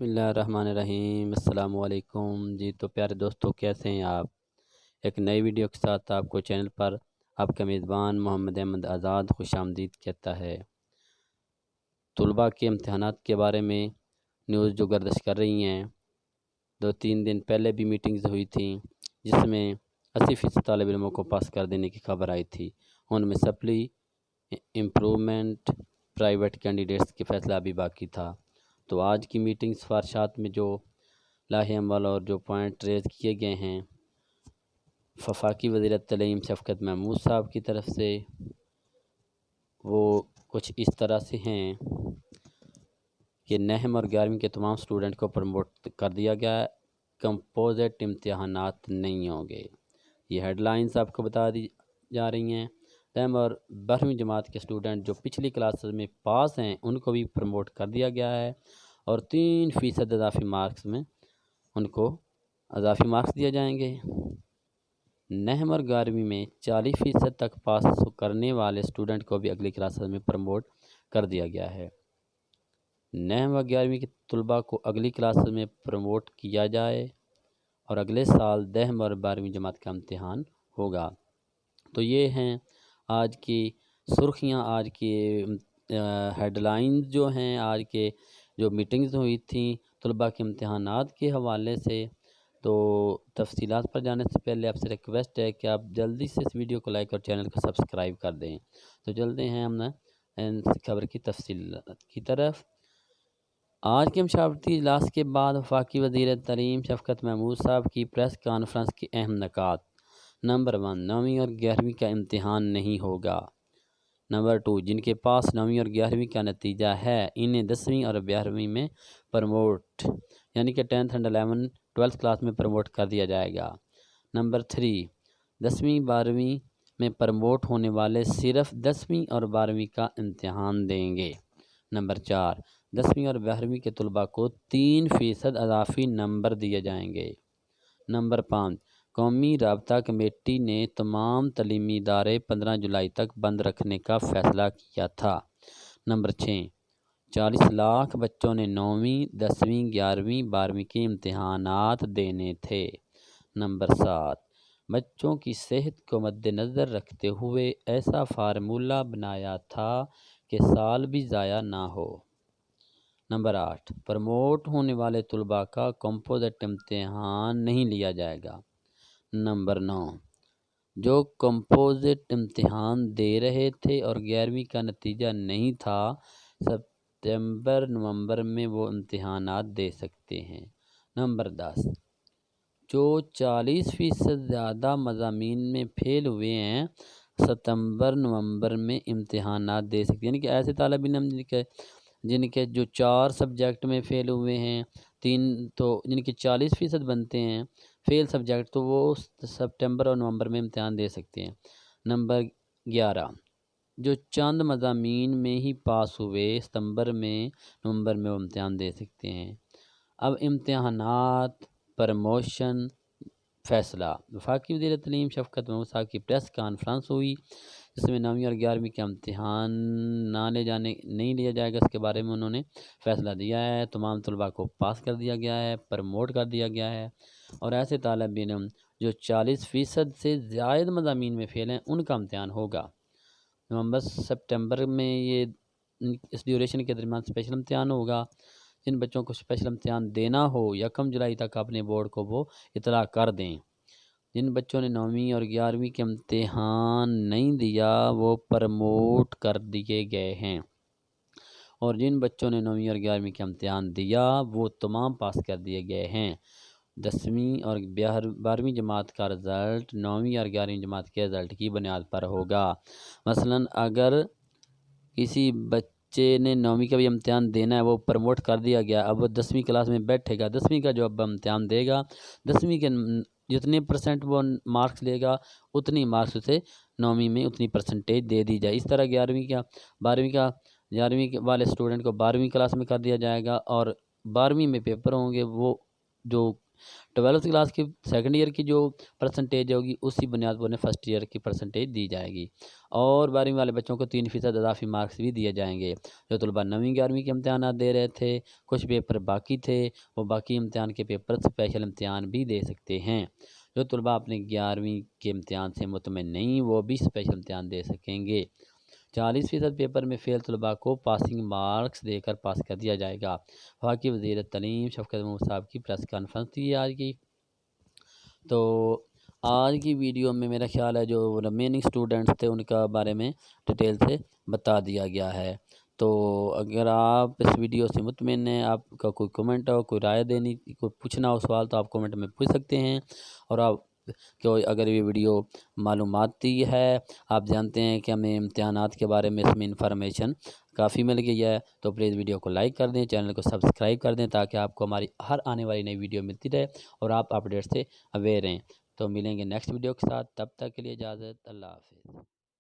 بسم اللہ الرحمن الرحیم۔ السلام علیکم جی۔ تو پیارے دوستو، کیسے ہیں آپ؟ ایک نئی ویڈیو کے ساتھ آپ کو چینل پر آپ کا میزبان محمد احمد آزاد خوش آمدید کہتا ہے۔ طلباء کے امتحانات کے بارے میں نیوز جو گردش کر رہی ہیں، 2-3 دن پہلے بھی میٹنگز ہوئی تھیں جس میں 80% طالب علموں کو پاس کر دینے کی خبر آئی تھی۔ ان میں سپلی امپرومنٹ پرائیویٹ کینڈیڈیٹس کی فیصلہ ابھی باقی تھا۔ تو آج کی میٹنگ سفارشات میں جو لاہے عمل اور جو پوائنٹ ریز کیے گئے ہیں، وفاقی وزیر تعلیم شفقت محمود صاحب کی طرف سے، وہ کچھ اس طرح سے ہیں کہ 9 اور 11ویں کے تمام سٹوڈنٹ کو پروموٹ کر دیا گیا، کمپوزٹ امتحانات نہیں ہوں گے۔ یہ ہیڈ لائنز آپ کو بتا دی جا رہی ہیں۔ 10 اور 12ویں جماعت کے سٹوڈنٹ جو پچھلی کلاسز میں پاس ہیں ان کو بھی پروموٹ کر دیا گیا ہے، اور 3% اضافی مارکس میں ان کو اضافی مارکس دیے جائیں گے۔ 9 اور 11ویں میں 40% تک پاس کرنے والے سٹوڈنٹ کو بھی اگلی کلاسز میں پروموٹ کر دیا گیا ہے۔ 9 اور 11ویں کے طلباء کو اگلی کلاسز میں پروموٹ کیا جائے اور اگلے سال 10 اور 12ویں جماعت کا امتحان ہوگا۔ تو یہ ہیں آج کی سرخیاں، آج کی ہیڈ لائنز جو ہیں، آج کے جو میٹنگز ہوئی تھیں طلباء کے امتحانات کے حوالے سے۔ تو تفصیلات پر جانے سے پہلے آپ سے ریکویسٹ ہے کہ آپ جلدی سے اس ویڈیو کو لائک اور چینل کو سبسکرائب کر دیں۔ تو چلتے ہیں ہم خبر کی تفصیلات کی طرف۔ آج کے مشاورتی اجلاس کے بعد وفاقی وزیر تعلیم شفقت محمود صاحب کی پریس کانفرنس کی اہم نکات۔ نمبر 1، 9ویں اور 11ویں کا امتحان نہیں ہوگا۔ نمبر 2، جن کے پاس 9ویں اور 11ویں کا نتیجہ ہے انہیں 10ویں اور 12ویں میں پروموٹ یعنی کہ 10th and 12th کلاس میں پروموٹ کر دیا جائے گا۔ نمبر 3، 10ویں 12ویں میں پروموٹ ہونے والے صرف 10ویں اور 12ویں کا امتحان دیں گے۔ نمبر 4، 10ویں اور 12ویں کے طلباء کو 3% اضافی نمبر دیے جائیں گے۔ نمبر 5، قومی رابطہ کمیٹی نے تمام تعلیمی ادارے 15 جولائی تک بند رکھنے کا فیصلہ کیا تھا۔ نمبر 6، 40 لاکھ بچوں نے 9ویں، 10ویں، 11ویں، 12ویں کے امتحانات دینے تھے۔ نمبر 7، بچوں کی صحت کو مد نظر رکھتے ہوئے ایسا فارمولہ بنایا تھا کہ سال بھی ضائع نہ ہو۔ نمبر 8، پروموٹ ہونے والے طلباء کا کمپوزٹ امتحان نہیں لیا جائے گا۔ نمبر 9، جو کمپوزٹ امتحان دے رہے تھے اور 11ویں کا نتیجہ نہیں تھا، ستمبر نومبر میں وہ امتحانات دے سکتے ہیں۔ نمبر 10، جو 40% زیادہ مضامین میں فیل ہوئے ہیں ستمبر نومبر میں امتحانات دے سکتے ہیں، یعنی کہ ایسے طالب علم جن کے جو 4 سبجیکٹ میں فیل ہوئے ہیں، 3 تو جن کے 40% بنتے ہیں فیل سبجیکٹ، تو وہ سپٹمبر اور نومبر میں امتحان دے سکتے ہیں۔ نمبر 11، جو چند مضامین میں ہی پاس ہوئے ستمبر میں نومبر میں وہ امتحان دے سکتے ہیں۔ اب امتحانات، پروموشن، فیصلہ۔ وفاقی وزیر تعلیم شفقت محمود صاحب کی پریس کانفرنس ہوئی جس میں 9ویں اور 11ویں کا امتحان نہیں لیا جائے گا، اس کے بارے میں انہوں نے فیصلہ دیا ہے۔ تمام طلباء کو پاس کر دیا گیا ہے، پروموٹ کر دیا گیا ہے، اور ایسے طالب علم جو 40% سے زائد مضامین میں فیل ہیں ان کا امتحان ہوگا۔ نومبر سپٹمبر میں یہ اس ڈیوریشن کے درمیان اسپیشل امتحان ہوگا۔ جن بچوں کو اسپیشل امتحان دینا ہو 1 جولائی تک اپنے بورڈ کو وہ اطلاع کر دیں۔ جن بچوں نے 9ویں اور 11ویں کے امتحان نہیں دیا وہ پروموٹ کر دیے گئے ہیں، اور جن بچوں نے 9ویں اور 11ویں کا امتحان دیا وہ تمام پاس کر دیے گئے ہیں۔ 10ویں اور 12ویں جماعت کا رزلٹ 9ویں اور 11ویں جماعت کے رزلٹ کی بنیاد پر ہوگا۔ مثلاً اگر کسی بچے نے 9ویں کا بھی امتحان دینا ہے، وہ پروموٹ کر دیا گیا، اب وہ 10ویں کلاس میں بیٹھے گا، 10ویں کا جو اب امتحان دے گا، 10ویں کے جتنے % وہ مارکس لے گا اتنی مارکس اسے 9ویں میں اتنی پرسنٹیج دے دی جائے۔ اس طرح 11ویں والے اسٹوڈنٹ کو 12ویں کلاس میں کر دیا جائے گا، اور 12ویں میں پیپر ہوں گے، وہ جو 12th کلاس کی سیکنڈ ایئر کی جو پرسنٹیج ہوگی اسی بنیاد پر انہیں فرسٹ ایئر کی پرسنٹیج دی جائے گی، اور 12ویں والے بچوں کو 3% اضافی مارکس بھی دیے جائیں گے۔ جو طلباء 9ویں 11ویں کے امتحانات دے رہے تھے، کچھ پیپر باقی تھے، وہ باقی امتحان کے پیپر اسپیشل امتحان بھی دے سکتے ہیں۔ جو طلباء اپنے 11ویں کے امتحان سے مطمئن نہیں، وہ بھی اسپیشل امتحان دے سکیں گے۔ 40% پیپر میں فیل طلباء کو پاسنگ مارکس دے کر پاس کر دیا جائے گا۔ وفاقی وزیر تعلیم شفقت محمود صاحب کی پریس کانفرنس تھی آج کی۔ تو آج کی ویڈیو میں میرا خیال ہے جو ریمیننگ اسٹوڈنٹس تھے ان کا بارے میں ڈیٹیل سے بتا دیا گیا ہے۔ تو اگر آپ اس ویڈیو سے مطمئن ہیں، آپ کا کوئی کمنٹ ہو، کوئی رائے دینی، کوئی پوچھنا ہو سوال، تو آپ کمنٹ میں پوچھ سکتے ہیں۔ اور آپ کہ اگر یہ ویڈیو معلوماتی ہے، آپ جانتے ہیں کہ ہمیں امتحانات کے بارے میں اس میں انفارمیشن کافی مل گئی ہے، تو پلیز ویڈیو کو لائک کر دیں، چینل کو سبسکرائب کر دیں، تاکہ آپ کو ہماری ہر آنے والی نئی ویڈیو ملتی رہے اور آپ اپڈیٹ سے اویئر رہیں۔ تو ملیں گے نیکسٹ ویڈیو کے ساتھ، تب تک کے لیے اجازت، اللہ حافظ۔